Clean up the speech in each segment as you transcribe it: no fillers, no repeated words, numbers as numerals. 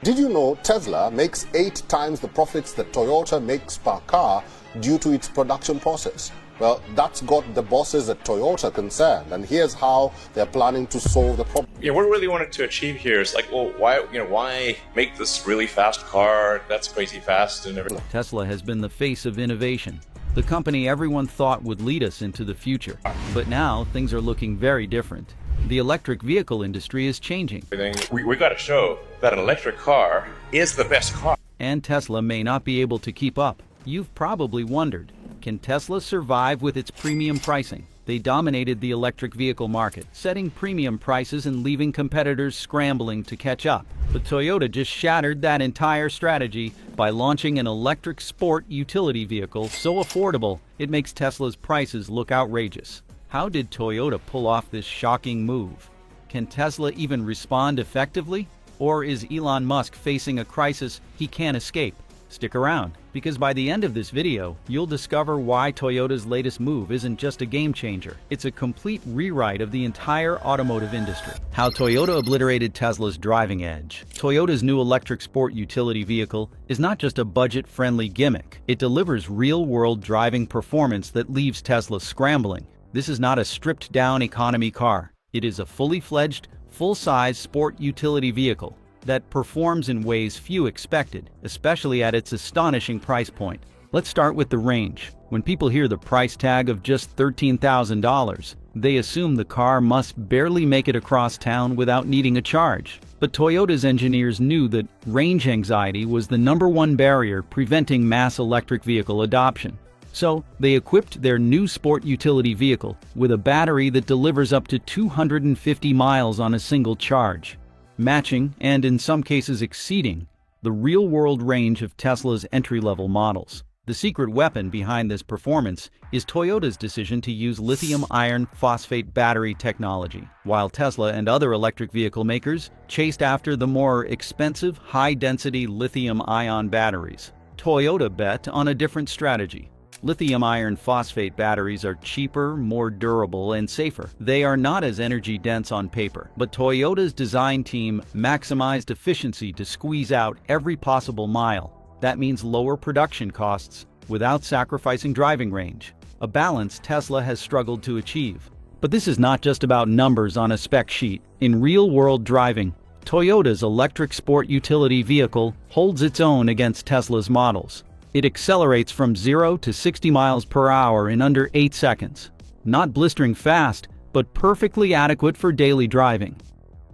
Did you know Tesla makes 8 times the profits that Toyota makes per car due to its production process? Well, that's got the bosses at Toyota concerned, and here's how they're planning to solve the problem. What we really wanted to achieve here is like, well, why make this really fast car that's crazy fast and everything? Tesla has been the face of innovation, the company everyone thought would lead us into the future. But now things are looking very different. The electric vehicle industry is changing. We got to show that an electric car is the best car. And Tesla may not be able to keep up. You've probably wondered, can Tesla survive with its premium pricing? They dominated the electric vehicle market, setting premium prices and leaving competitors scrambling to catch up. But Toyota just shattered that entire strategy by launching an electric sport utility vehicle so affordable it makes Tesla's prices look outrageous. How did Toyota pull off this shocking move? Can Tesla even respond effectively? Or is Elon Musk facing a crisis he can't escape? Stick around, because by the end of this video, you'll discover why Toyota's latest move isn't just a game changer. It's a complete rewrite of the entire automotive industry. How Toyota obliterated Tesla's driving edge. Toyota's new electric sport utility vehicle is not just a budget-friendly gimmick. It delivers real-world driving performance that leaves Tesla scrambling. This is not a stripped-down economy car. It is a fully-fledged, full-size sport utility vehicle that performs in ways few expected, especially at its astonishing price point. Let's start with the range. When people hear the price tag of just $13,000, they assume the car must barely make it across town without needing a charge. But Toyota's engineers knew that range anxiety was the #1 barrier preventing mass electric vehicle adoption. So, they equipped their new sport utility vehicle with a battery that delivers up to 250 miles on a single charge, matching, and in some cases exceeding, the real-world range of Tesla's entry-level models. The secret weapon behind this performance is Toyota's decision to use lithium iron phosphate battery technology. While Tesla and other electric vehicle makers chased after the more expensive, high-density lithium-ion batteries, Toyota bet on a different strategy. Lithium iron phosphate batteries are cheaper, more durable, and safer. They are not as energy-dense on paper, but Toyota's design team maximized efficiency to squeeze out every possible mile. That means lower production costs without sacrificing driving range, a balance Tesla has struggled to achieve. But this is not just about numbers on a spec sheet. In real-world driving, Toyota's electric sport utility vehicle holds its own against Tesla's models. It accelerates from 0 to 60 miles per hour in under 8 seconds. Not blistering fast, but perfectly adequate for daily driving.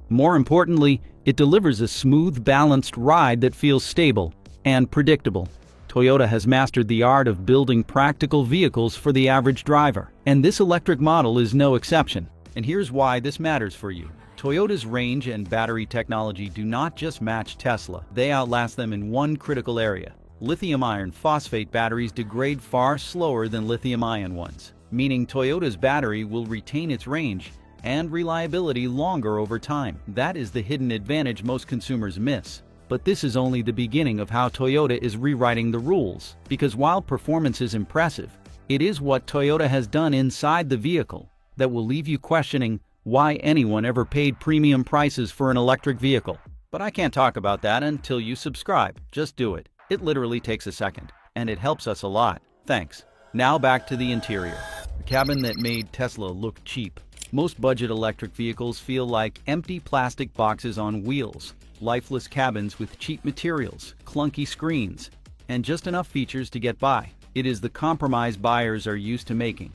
More importantly, it delivers a smooth, balanced ride that feels stable and predictable. Toyota has mastered the art of building practical vehicles for the average driver, and this electric model is no exception. And here's why this matters for you. Toyota's range and battery technology do not just match Tesla, they outlast them in one critical area. Lithium iron phosphate batteries degrade far slower than lithium-ion ones, meaning Toyota's battery will retain its range and reliability longer over time. That is the hidden advantage most consumers miss. But this is only the beginning of how Toyota is rewriting the rules, because while performance is impressive, it is what Toyota has done inside the vehicle that will leave you questioning why anyone ever paid premium prices for an electric vehicle. But I can't talk about that until you subscribe. Just do it. It literally takes a second, and it helps us a lot. Thanks. Now back to the interior. The cabin that made Tesla look cheap. Most budget electric vehicles feel like empty plastic boxes on wheels, lifeless cabins with cheap materials, clunky screens, and just enough features to get by. It is the compromise buyers are used to making.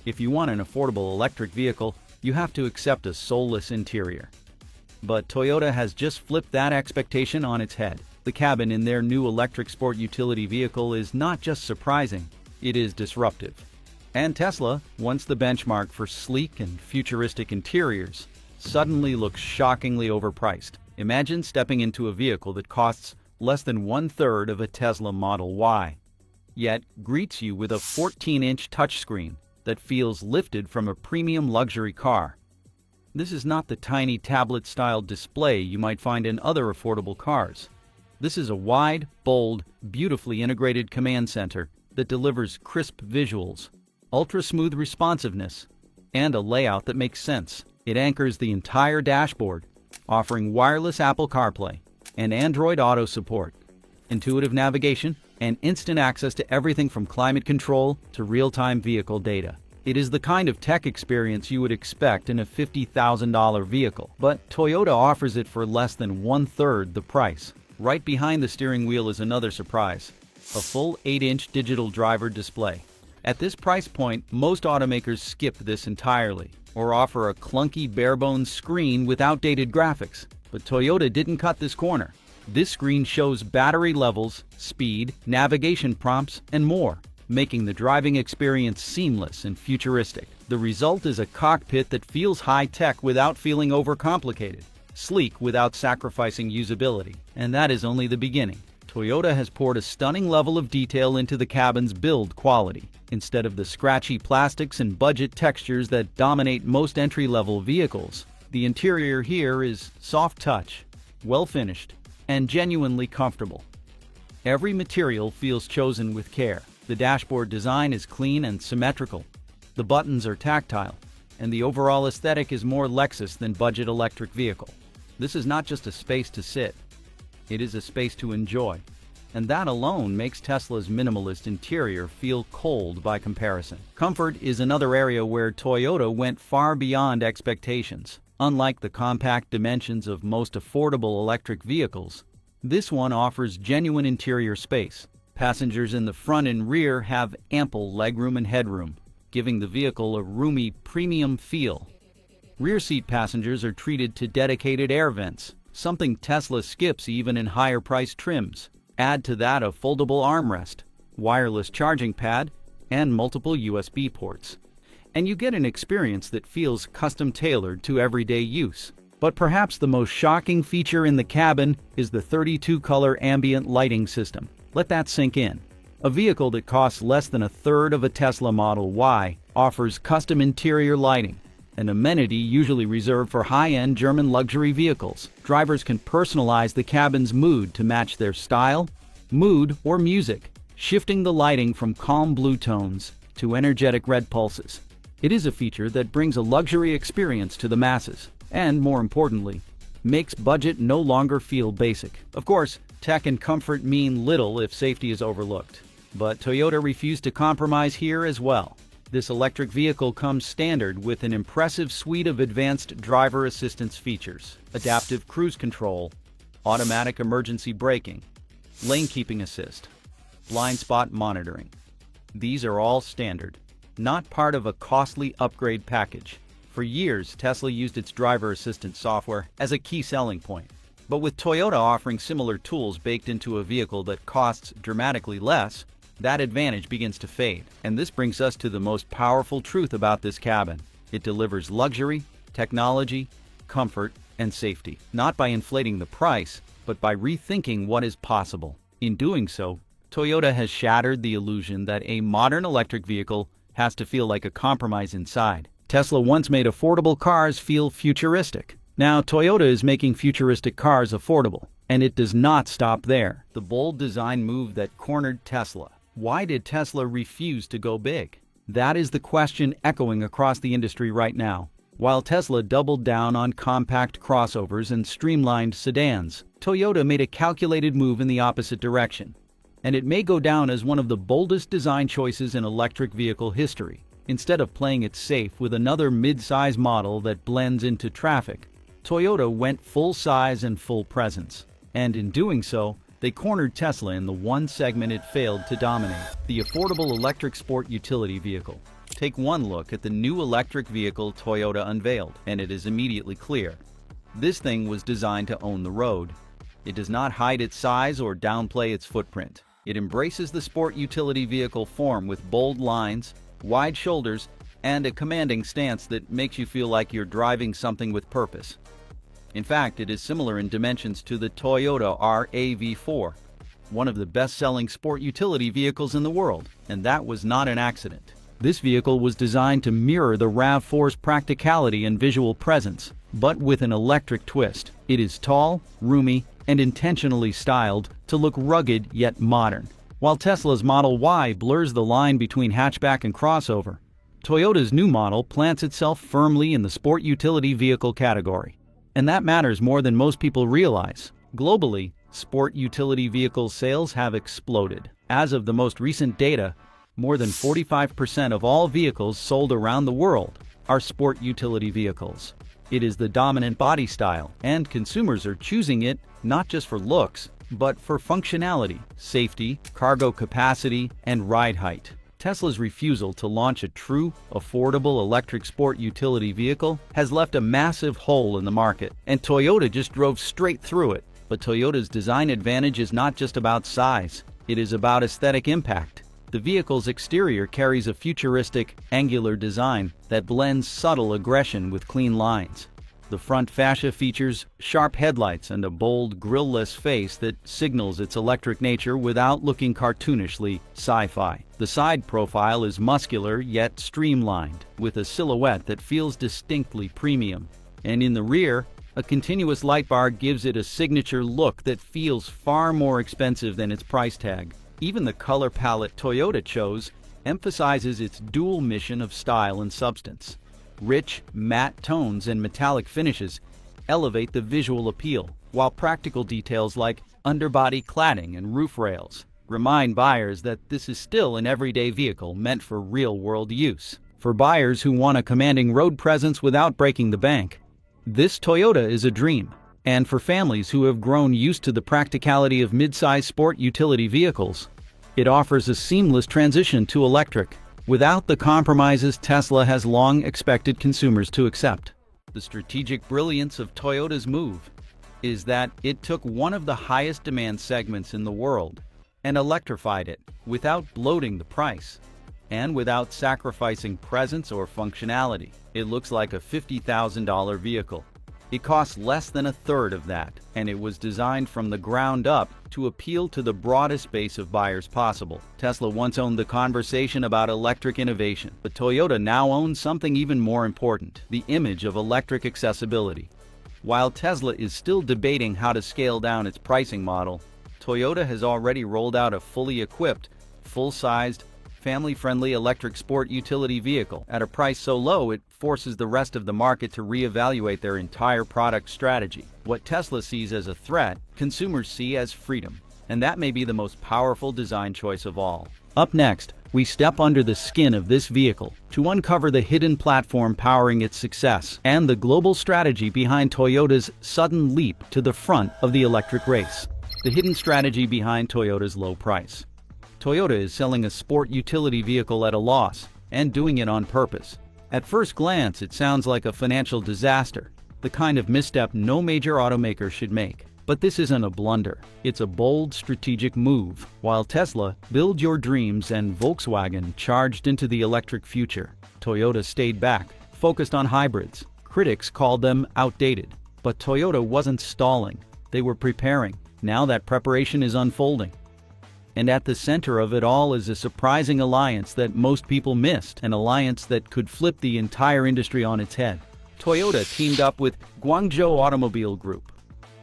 If you want an affordable electric vehicle, you have to accept a soulless interior. But Toyota has just flipped that expectation on its head. The cabin in their new electric sport utility vehicle is not just surprising, it is disruptive. And Tesla, once the benchmark for sleek and futuristic interiors, suddenly looks shockingly overpriced. Imagine stepping into a vehicle that costs less than 1/3 of a Tesla Model Y, yet greets you with a 14-inch touchscreen that feels lifted from a premium luxury car. This is not the tiny tablet-style display you might find in other affordable cars. This is a wide, bold, beautifully integrated command center that delivers crisp visuals, ultra-smooth responsiveness, and a layout that makes sense. It anchors the entire dashboard, offering wireless Apple CarPlay, and Android Auto support, intuitive navigation, and instant access to everything from climate control to real-time vehicle data. It is the kind of tech experience you would expect in a $50,000 vehicle, but Toyota offers it for less than one-third the price. Right behind the steering wheel is another surprise: a full 8-inch digital driver display. At this price point, most automakers skip this entirely, or offer a clunky bare-bones screen with outdated graphics. But Toyota didn't cut this corner. This screen shows battery levels, speed, navigation prompts, and more, making the driving experience seamless and futuristic. The result is a cockpit that feels high-tech without feeling overcomplicated, sleek without sacrificing usability. And that is only the beginning. Toyota has poured a stunning level of detail into the cabin's build quality. Instead of the scratchy plastics and budget textures that dominate most entry-level vehicles, the interior here is soft touch, well-finished, and genuinely comfortable. Every material feels chosen with care. The dashboard design is clean and symmetrical. The buttons are tactile, and the overall aesthetic is more Lexus than budget electric vehicle. This is not just a space to sit, it is a space to enjoy. And that alone makes Tesla's minimalist interior feel cold by comparison. Comfort is another area where Toyota went far beyond expectations. Unlike the compact dimensions of most affordable electric vehicles, this one offers genuine interior space. Passengers in the front and rear have ample legroom and headroom, giving the vehicle a roomy, premium feel. Rear seat passengers are treated to dedicated air vents, something Tesla skips even in higher-priced trims. Add to that a foldable armrest, wireless charging pad, and multiple USB ports, and you get an experience that feels custom-tailored to everyday use. But perhaps the most shocking feature in the cabin is the 32-color ambient lighting system. Let that sink in. A vehicle that costs less than a third of a Tesla Model Y offers custom interior lighting, an amenity usually reserved for high-end German luxury vehicles. Drivers can personalize the cabin's mood to match their style, mood, or music, shifting the lighting from calm blue tones to energetic red pulses. It is a feature that brings a luxury experience to the masses, and more importantly, makes budget no longer feel basic. Of course, tech and comfort mean little if safety is overlooked, but Toyota refused to compromise here as well. This electric vehicle comes standard with an impressive suite of advanced driver assistance features: adaptive cruise control, automatic emergency braking, lane keeping assist, blind spot monitoring. These are all standard, not part of a costly upgrade package. For years, Tesla used its driver assistance software as a key selling point. But with Toyota offering similar tools baked into a vehicle that costs dramatically less, that advantage begins to fade. And this brings us to the most powerful truth about this cabin. It delivers luxury, technology, comfort, and safety, not by inflating the price, but by rethinking what is possible. In doing so, Toyota has shattered the illusion that a modern electric vehicle has to feel like a compromise inside. Tesla once made affordable cars feel futuristic. Now Toyota is making futuristic cars affordable, and it does not stop there. The bold design move that cornered Tesla. Why did Tesla refuse to go big? That is the question echoing across the industry right now. While Tesla doubled down on compact crossovers and streamlined sedans, Toyota made a calculated move in the opposite direction. And it may go down as one of the boldest design choices in electric vehicle history. Instead of playing it safe with another mid-size model that blends into traffic, Toyota went full size and full presence. And in doing so, they cornered Tesla in the one segment it failed to dominate: the affordable electric sport utility vehicle. Take one look at the new electric vehicle Toyota unveiled, and it is immediately clear. This thing was designed to own the road. It does not hide its size or downplay its footprint. It embraces the sport utility vehicle form with bold lines, wide shoulders, and a commanding stance that makes you feel like you're driving something with purpose. In fact, it is similar in dimensions to the Toyota RAV4, one of the best-selling sport utility vehicles in the world, and that was not an accident. This vehicle was designed to mirror the RAV4's practicality and visual presence, but with an electric twist. It is tall, roomy, and intentionally styled to look rugged yet modern. While Tesla's Model Y blurs the line between hatchback and crossover, Toyota's new model plants itself firmly in the sport utility vehicle category. And that matters more than most people realize. Globally, sport utility vehicle sales have exploded. As of the most recent data, more than 45% of all vehicles sold around the world are sport utility vehicles. It is the dominant body style, and consumers are choosing it not just for looks, but for functionality, safety, cargo capacity, and ride height. Tesla's refusal to launch a true, affordable electric sport utility vehicle has left a massive hole in the market, and Toyota just drove straight through it. But Toyota's design advantage is not just about size, it is about aesthetic impact. The vehicle's exterior carries a futuristic, angular design that blends subtle aggression with clean lines. The front fascia features sharp headlights and a bold, grille-less face that signals its electric nature without looking cartoonishly sci-fi. The side profile is muscular yet streamlined, with a silhouette that feels distinctly premium. And in the rear, a continuous light bar gives it a signature look that feels far more expensive than its price tag. Even the color palette Toyota chose emphasizes its dual mission of style and substance. Rich, matte tones and metallic finishes elevate the visual appeal, while practical details like underbody cladding and roof rails remind buyers that this is still an everyday vehicle meant for real-world use. For buyers who want a commanding road presence without breaking the bank, this Toyota is a dream. And for families who have grown used to the practicality of mid-size sport utility vehicles, it offers a seamless transition to electric, without the compromises Tesla has long expected consumers to accept. The strategic brilliance of Toyota's move is that it took one of the highest demand segments in the world and electrified it without bloating the price and without sacrificing presence or functionality. It looks like a $50,000 vehicle. It costs less than a third of that, and it was designed from the ground up to appeal to the broadest base of buyers possible. Tesla once owned the conversation about electric innovation, but Toyota now owns something even more important: the image of electric accessibility. While Tesla is still debating how to scale down its pricing model, Toyota has already rolled out a fully equipped, full-sized, family-friendly electric sport utility vehicle at a price so low it forces the rest of the market to reevaluate their entire product strategy. What Tesla sees as a threat, consumers see as freedom, and that may be the most powerful design choice of all. Up next, we step under the skin of this vehicle to uncover the hidden platform powering its success and the global strategy behind Toyota's sudden leap to the front of the electric race. The hidden strategy behind Toyota's low price. Toyota is selling a sport utility vehicle at a loss, and doing it on purpose. At first glance, it sounds like a financial disaster, the kind of misstep no major automaker should make. But this isn't a blunder, it's a bold strategic move. While Tesla, build your dreams, and Volkswagen charged into the electric future, Toyota stayed back, focused on hybrids. Critics called them outdated, but Toyota wasn't stalling, they were preparing. Now that preparation is unfolding. And at the center of it all is a surprising alliance that most people missed, an alliance that could flip the entire industry on its head. Toyota teamed up with Guangzhou Automobile Group,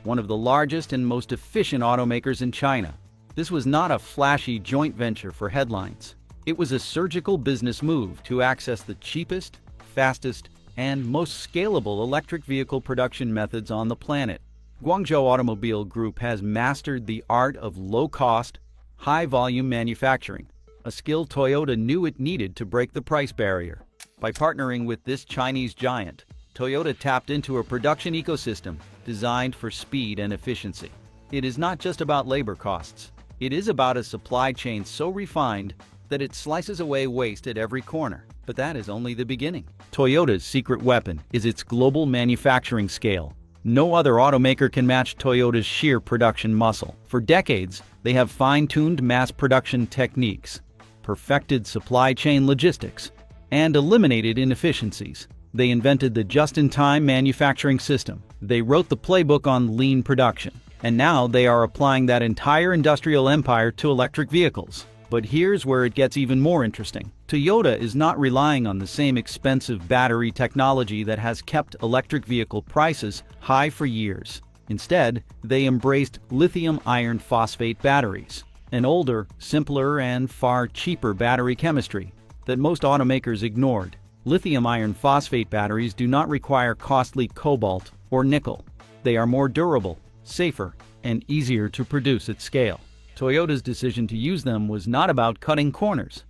one of the largest and most efficient automakers in China. This was not a flashy joint venture for headlines. It was a surgical business move to access the cheapest, fastest, and most scalable electric vehicle production methods on the planet. Guangzhou Automobile Group has mastered the art of low-cost, high-volume manufacturing, a skill Toyota knew it needed to break the price barrier. By partnering with this Chinese giant, Toyota tapped into a production ecosystem designed for speed and efficiency. It is not just about labor costs. It is about a supply chain so refined that it slices away waste at every corner. But that is only the beginning. Toyota's secret weapon is its global manufacturing scale. No other automaker can match Toyota's sheer production muscle. For decades, they have fine-tuned mass production techniques, perfected supply chain logistics, and eliminated inefficiencies. They invented the just-in-time manufacturing system. They wrote the playbook on lean production. And now they are applying that entire industrial empire to electric vehicles. But here's where it gets even more interesting. Toyota is not relying on the same expensive battery technology that has kept electric vehicle prices high for years. Instead, they embraced lithium iron phosphate batteries, an older, simpler, and far cheaper battery chemistry that most automakers ignored. Lithium iron phosphate batteries do not require costly cobalt or nickel. They are more durable, safer, and easier to produce at scale. Toyota's decision to use them was not about cutting corners.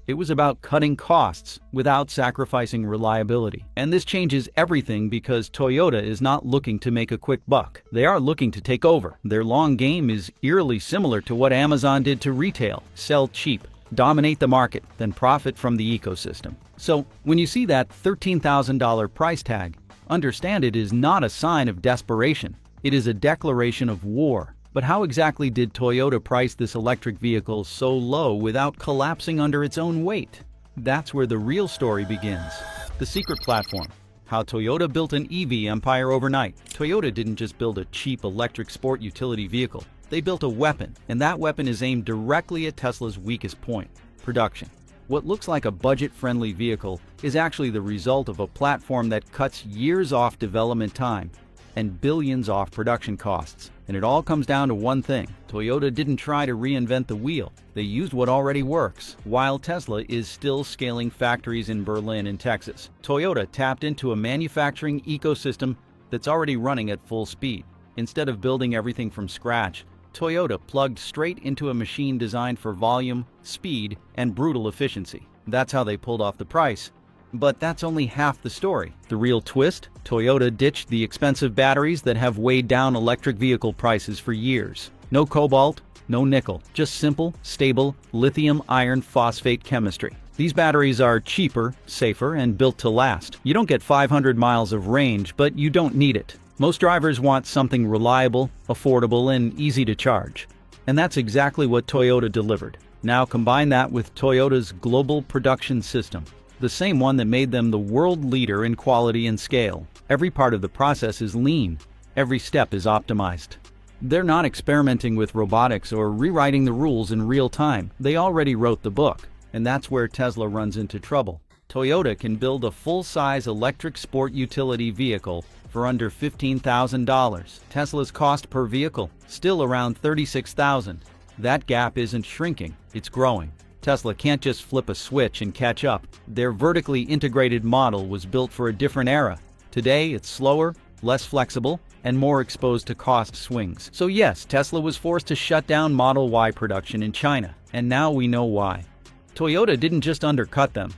It was about cutting costs without sacrificing reliability. And this changes everything because Toyota is not looking to make a quick buck. They are looking to take over. Their long game is eerily similar to what Amazon did to retail: sell cheap, dominate the market, then profit from the ecosystem. So when you see that $13,000 price tag, understand it is not a sign of desperation. It is a declaration of war. But how exactly did Toyota price this electric vehicle so low without collapsing under its own weight? That's where the real story begins. The secret platform. How Toyota built an EV empire overnight. Toyota didn't just build a cheap electric sport utility vehicle. They built a weapon, and that weapon is aimed directly at Tesla's weakest point: production. What looks like a budget-friendly vehicle is actually the result of a platform that cuts years off development time and billions off production costs. And it all comes down to one thing: Toyota didn't try to reinvent the wheel. They used what already works. While Tesla is still scaling factories in Berlin and Texas, Toyota tapped into a manufacturing ecosystem that's already running at full speed. Instead of building everything from scratch, Toyota plugged straight into a machine designed for volume, speed, and brutal efficiency. That's how they pulled off the price. But that's only half the story. The real twist? Toyota ditched the expensive batteries that have weighed down electric vehicle prices for years. No cobalt, no nickel, just simple, stable lithium iron phosphate chemistry. These batteries are cheaper, safer, and built to last. You don't get 500 miles of range, but you don't need it. Most drivers want something reliable, affordable, and easy to charge. And that's exactly what Toyota delivered. Now combine that with Toyota's global production system, the same one that made them the world leader in quality and scale. Every part of the process is lean. Every step is optimized. They're not experimenting with robotics or rewriting the rules in real time. They already wrote the book, and that's where Tesla runs into trouble. Toyota can build a full-size electric sport utility vehicle for under $15,000. Tesla's cost per vehicle, still around $36,000. That gap isn't shrinking, it's growing. Tesla can't just flip a switch and catch up. Their vertically integrated model was built for a different era. Today, it's slower, less flexible, and more exposed to cost swings. So yes, Tesla was forced to shut down Model Y production in China, and now we know why. Toyota didn't just undercut them,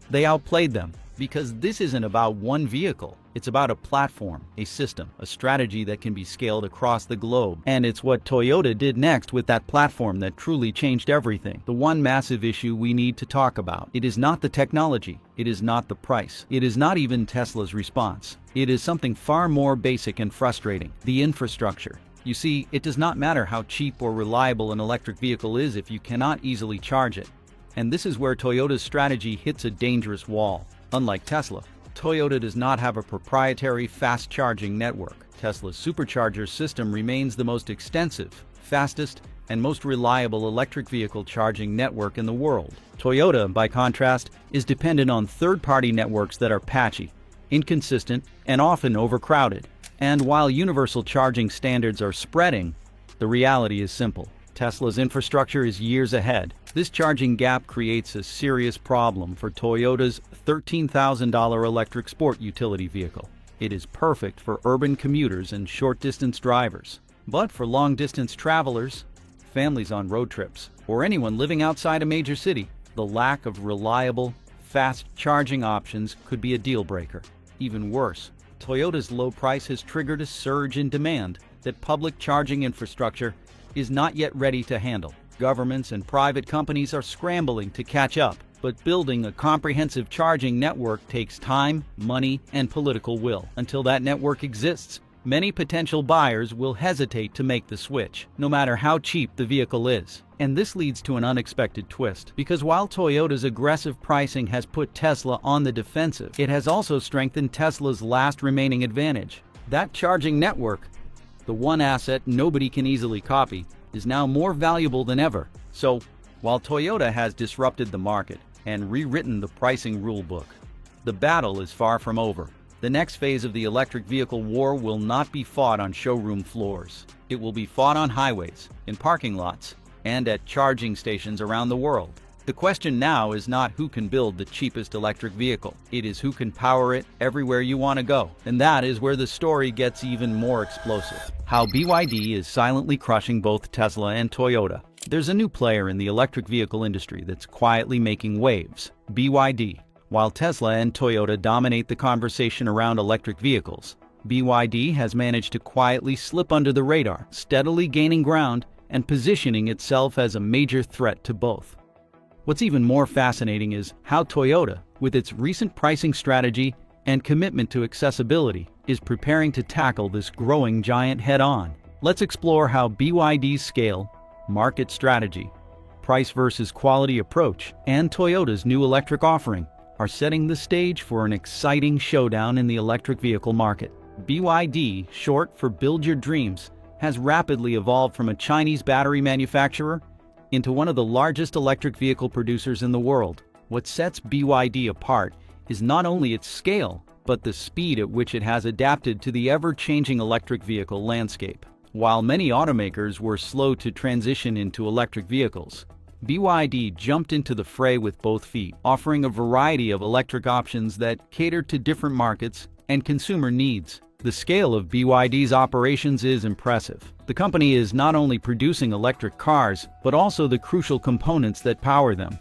they outplayed them. Because this isn't about one vehicle. It's about a platform, a system, a strategy that can be scaled across the globe. And it's what Toyota did next with that platform that truly changed everything. The one massive issue we need to talk about. It is not the technology. It is not the price. It is not even Tesla's response. It is something far more basic and frustrating: the infrastructure. You see, it does not matter how cheap or reliable an electric vehicle is if you cannot easily charge it. And this is where Toyota's strategy hits a dangerous wall. Unlike Tesla, Toyota does not have a proprietary fast-charging network. Tesla's supercharger system remains the most extensive, fastest, and most reliable electric vehicle charging network in the world. Toyota, by contrast, is dependent on third-party networks that are patchy, inconsistent, and often overcrowded. And while universal charging standards are spreading, the reality is simple. Tesla's infrastructure is years ahead. This charging gap creates a serious problem for Toyota's $13,000 electric sport utility vehicle. It is perfect for urban commuters and short-distance drivers. But for long-distance travelers, families on road trips, or anyone living outside a major city, the lack of reliable, fast charging options could be a deal-breaker. Even worse, Toyota's low price has triggered a surge in demand that public charging infrastructure is not yet ready to handle. Governments and private companies are scrambling to catch up, but building a comprehensive charging network takes time, money, and political will. Until that network exists, many potential buyers will hesitate to make the switch, no matter how cheap the vehicle is. And this leads to an unexpected twist, because while Toyota's aggressive pricing has put Tesla on the defensive, it has also strengthened Tesla's last remaining advantage. That charging network, the one asset nobody can easily copy, is now more valuable than ever. So, while Toyota has disrupted the market and rewritten the pricing rulebook, the battle is far from over. The next phase of the electric vehicle war will not be fought on showroom floors. It will be fought on highways, in parking lots, and at charging stations around the world. The question now is not who can build the cheapest electric vehicle. It is who can power it everywhere you want to go. And that is where the story gets even more explosive. How BYD is silently crushing both Tesla and Toyota. There's a new player in the electric vehicle industry that's quietly making waves: BYD. While Tesla and Toyota dominate the conversation around electric vehicles, BYD has managed to quietly slip under the radar, steadily gaining ground and positioning itself as a major threat to both. What's even more fascinating is how Toyota, with its recent pricing strategy and commitment to accessibility, is preparing to tackle this growing giant head-on. Let's explore how BYD's scale, market strategy, price versus quality approach, and Toyota's new electric offering are setting the stage for an exciting showdown in the electric vehicle market. BYD, short for Build Your Dreams, has rapidly evolved from a Chinese battery manufacturer into one of the largest electric vehicle producers in the world. What sets BYD apart is not only its scale, but the speed at which it has adapted to the ever-changing electric vehicle landscape. While many automakers were slow to transition into electric vehicles, BYD jumped into the fray with both feet, offering a variety of electric options that cater to different markets and consumer needs. The scale of BYD's operations is impressive. The company is not only producing electric cars, but also the crucial components that power them.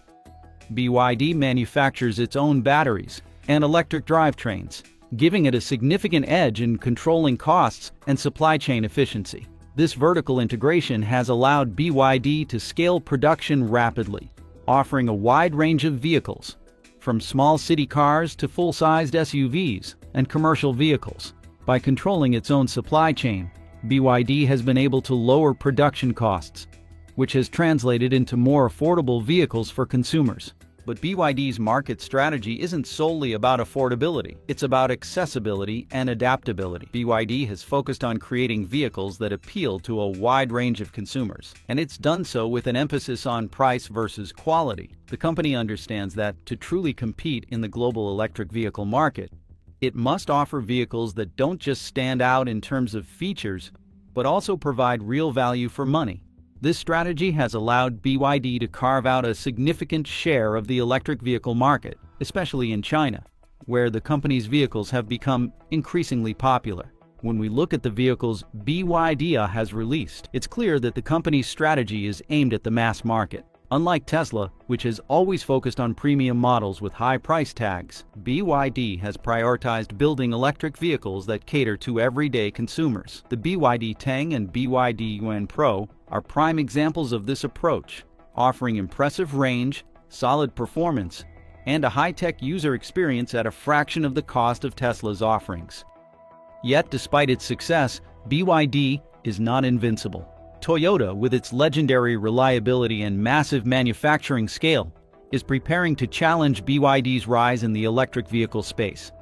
BYD manufactures its own batteries and electric drivetrains, giving it a significant edge in controlling costs and supply chain efficiency. This vertical integration has allowed BYD to scale production rapidly, offering a wide range of vehicles, from small city cars to full-sized SUVs and commercial vehicles. By controlling its own supply chain, BYD has been able to lower production costs, which has translated into more affordable vehicles for consumers. But BYD's market strategy isn't solely about affordability. It's about accessibility and adaptability. BYD has focused on creating vehicles that appeal to a wide range of consumers, and it's done so with an emphasis on price versus quality. The company understands that to truly compete in the global electric vehicle market, it must offer vehicles that don't just stand out in terms of features, but also provide real value for money. This strategy has allowed BYD to carve out a significant share of the electric vehicle market, especially in China, where the company's vehicles have become increasingly popular. When we look at the vehicles BYD has released, it's clear that the company's strategy is aimed at the mass market. Unlike Tesla, which has always focused on premium models with high price tags, BYD has prioritized building electric vehicles that cater to everyday consumers. The BYD Tang and BYD Yuan Pro are prime examples of this approach, offering impressive range, solid performance, and a high-tech user experience at a fraction of the cost of Tesla's offerings. Yet, despite its success, BYD is not invincible. Toyota, with its legendary reliability and massive manufacturing scale, is preparing to challenge BYD's rise in the electric vehicle space.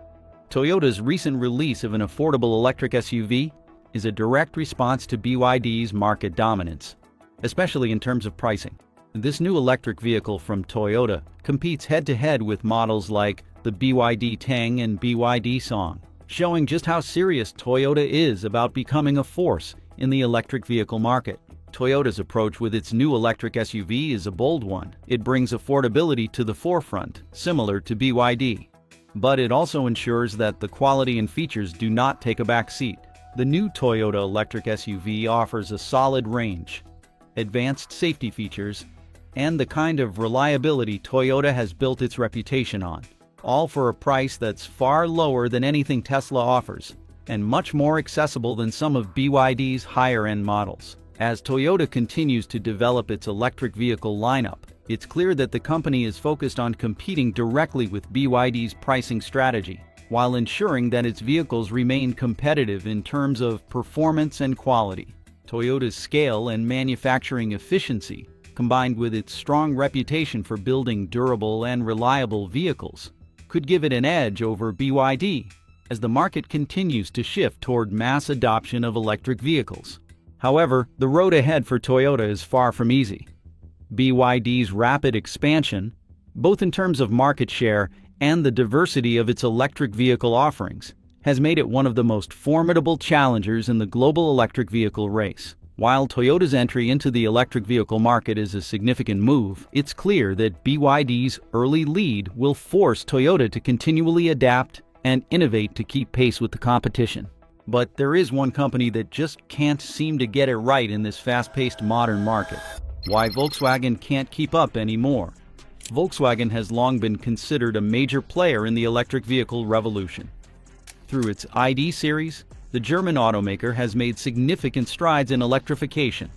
Toyota's recent release of an affordable electric SUV is a direct response to BYD's market dominance, especially in terms of pricing. This new electric vehicle from Toyota competes head-to-head with models like the BYD Tang and BYD Song, showing just how serious Toyota is about becoming a force in the electric vehicle market. Toyota's approach with its new electric SUV is a bold one. It brings affordability to the forefront, similar to BYD. But it also ensures that the quality and features do not take a back seat. The new Toyota electric SUV offers a solid range, advanced safety features, and the kind of reliability Toyota has built its reputation on, all for a price that's far lower than anything Tesla offers, and much more accessible than some of BYD's higher-end models. As Toyota continues to develop its electric vehicle lineup, it's clear that the company is focused on competing directly with BYD's pricing strategy, while ensuring that its vehicles remain competitive in terms of performance and quality. Toyota's scale and manufacturing efficiency, combined with its strong reputation for building durable and reliable vehicles, could give it an edge over BYD as the market continues to shift toward mass adoption of electric vehicles. However, the road ahead for Toyota is far from easy. BYD's rapid expansion, both in terms of market share and the diversity of its electric vehicle offerings, has made it one of the most formidable challengers in the global electric vehicle race. While Toyota's entry into the electric vehicle market is a significant move, it's clear that BYD's early lead will force Toyota to continually adapt and innovate to keep pace with the competition. But there is one company that just can't seem to get it right in this fast-paced modern market. Why Volkswagen can't keep up anymore. Volkswagen has long been considered a major player in the electric vehicle revolution. Through its ID series, the German automaker has made significant strides in electrification,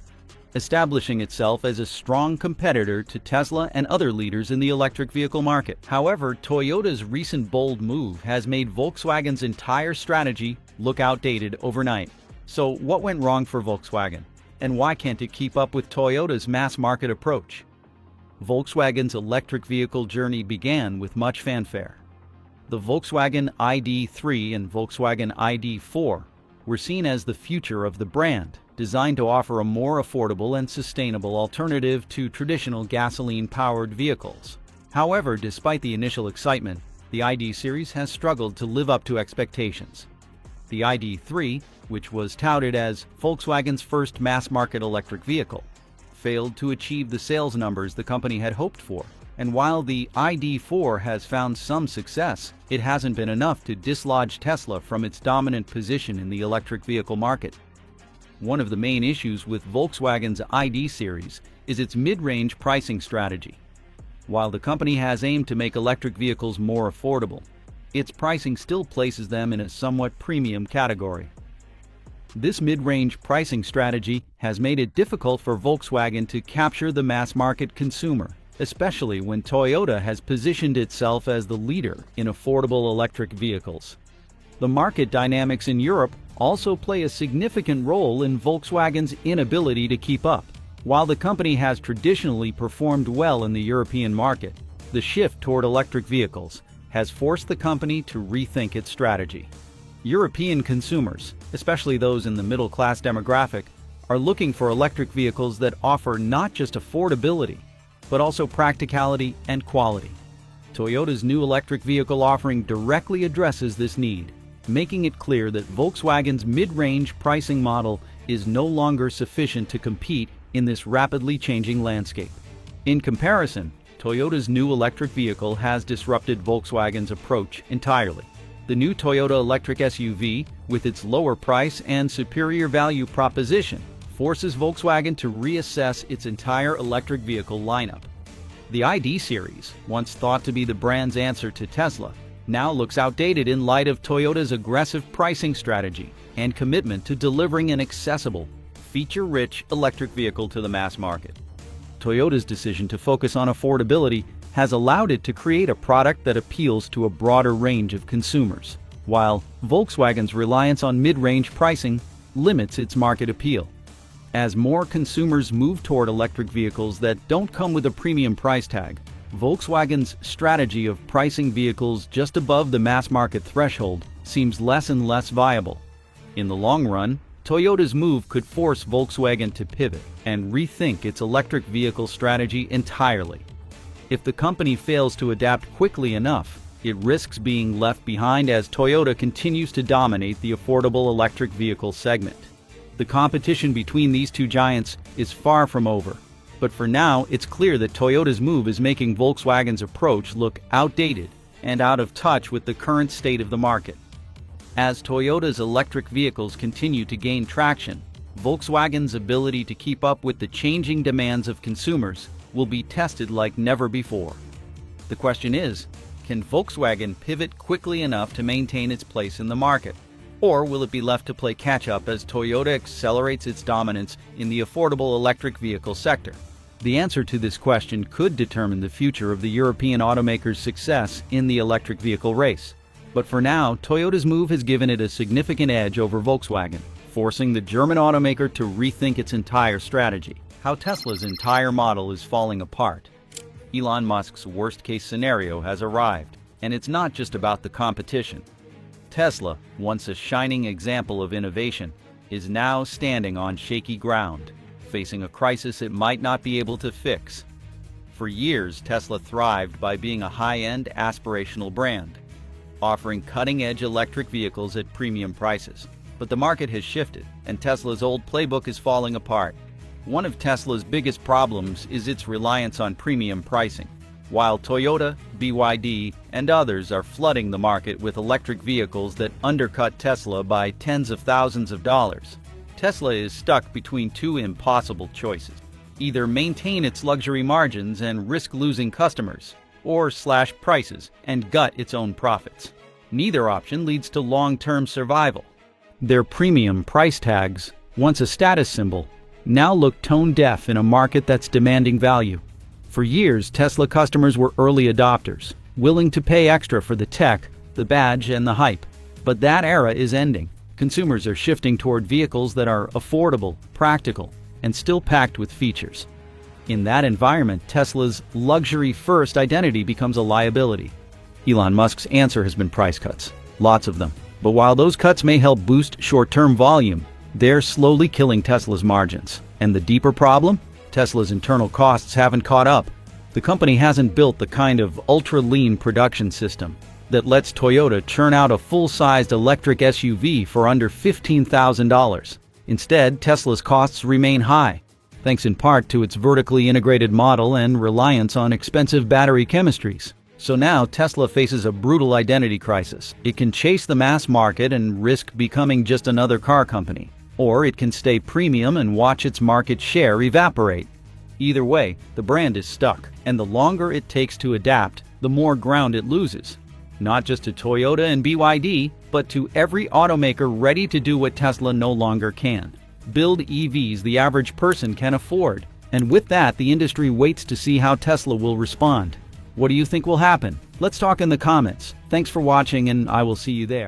establishing itself as a strong competitor to Tesla and other leaders in the electric vehicle market. However, Toyota's recent bold move has made Volkswagen's entire strategy look outdated overnight. So what went wrong for Volkswagen? And why can't it keep up with Toyota's mass market approach? Volkswagen's electric vehicle journey began with much fanfare. The Volkswagen ID.3 and Volkswagen ID.4 were seen as the future of the brand, designed to offer a more affordable and sustainable alternative to traditional gasoline-powered vehicles. However, despite the initial excitement, the ID series has struggled to live up to expectations. The ID.3, which was touted as Volkswagen's first mass-market electric vehicle, failed to achieve the sales numbers the company had hoped for. And while the ID.4 has found some success, it hasn't been enough to dislodge Tesla from its dominant position in the electric vehicle market. One of the main issues with Volkswagen's ID series is its mid-range pricing strategy. While the company has aimed to make electric vehicles more affordable, its pricing still places them in a somewhat premium category. This mid-range pricing strategy has made it difficult for Volkswagen to capture the mass-market consumer, especially when Toyota has positioned itself as the leader in affordable electric vehicles. The market dynamics in Europe also play a significant role in Volkswagen's inability to keep up. While the company has traditionally performed well in the European market, the shift toward electric vehicles has forced the company to rethink its strategy. European consumers, especially those in the middle-class demographic, are looking for electric vehicles that offer not just affordability, but also practicality and quality. Toyota's new electric vehicle offering directly addresses this need, making it clear that Volkswagen's mid-range pricing model is no longer sufficient to compete in this rapidly changing landscape. In comparison, Toyota's new electric vehicle has disrupted Volkswagen's approach entirely. The new Toyota electric SUV, with its lower price and superior value proposition, forces Volkswagen to reassess its entire electric vehicle lineup. The ID series, once thought to be the brand's answer to Tesla, now looks outdated in light of Toyota's aggressive pricing strategy and commitment to delivering an accessible, feature-rich electric vehicle to the mass market. Toyota's decision to focus on affordability has allowed it to create a product that appeals to a broader range of consumers, while Volkswagen's reliance on mid-range pricing limits its market appeal. As more consumers move toward electric vehicles that don't come with a premium price tag, Volkswagen's strategy of pricing vehicles just above the mass market threshold seems less and less viable. In the long run, Toyota's move could force Volkswagen to pivot and rethink its electric vehicle strategy entirely. If the company fails to adapt quickly enough, it risks being left behind as Toyota continues to dominate the affordable electric vehicle segment. The competition between these two giants is far from over, but for now it's clear that Toyota's move is making Volkswagen's approach look outdated and out of touch with the current state of the market. As Toyota's electric vehicles continue to gain traction, Volkswagen's ability to keep up with the changing demands of consumers will be tested like never before. The question is, can Volkswagen pivot quickly enough to maintain its place in the market? Or will it be left to play catch-up as Toyota accelerates its dominance in the affordable electric vehicle sector? The answer to this question could determine the future of the European automaker's success in the electric vehicle race. But for now, Toyota's move has given it a significant edge over Volkswagen, forcing the German automaker to rethink its entire strategy. How Tesla's entire model is falling apart. Elon Musk's worst-case scenario has arrived, and it's not just about the competition. Tesla, once a shining example of innovation, is now standing on shaky ground, facing a crisis it might not be able to fix. For years, Tesla thrived by being a high-end, aspirational brand, offering cutting-edge electric vehicles at premium prices. But the market has shifted, and Tesla's old playbook is falling apart. One of Tesla's biggest problems is its reliance on premium pricing. While Toyota, BYD, and others are flooding the market with electric vehicles that undercut Tesla by tens of thousands of dollars, Tesla is stuck between two impossible choices. Either maintain its luxury margins and risk losing customers, or slash prices and gut its own profits. Neither option leads to long-term survival. Their premium price tags, once a status symbol, now look tone-deaf in a market that's demanding value. For years, Tesla customers were early adopters, willing to pay extra for the tech, the badge, and the hype. But that era is ending. Consumers are shifting toward vehicles that are affordable, practical, and still packed with features. In that environment, Tesla's luxury-first identity becomes a liability. Elon Musk's answer has been price cuts, lots of them. But while those cuts may help boost short-term volume, they're slowly killing Tesla's margins. And the deeper problem? Tesla's internal costs haven't caught up. The company hasn't built the kind of ultra-lean production system that lets Toyota churn out a full-sized electric SUV for under $15,000. Instead, Tesla's costs remain high, thanks in part to its vertically integrated model and reliance on expensive battery chemistries. So now Tesla faces a brutal identity crisis. It can chase the mass market and risk becoming just another car company, or it can stay premium and watch its market share evaporate. Either way, the brand is stuck, and the longer it takes to adapt, the more ground it loses. Not just to Toyota and BYD, but to every automaker ready to do what Tesla no longer can: build EVs the average person can afford. And with that, the industry waits to see how Tesla will respond. What do you think will happen? Let's talk in the comments. Thanks for watching, and I will see you there.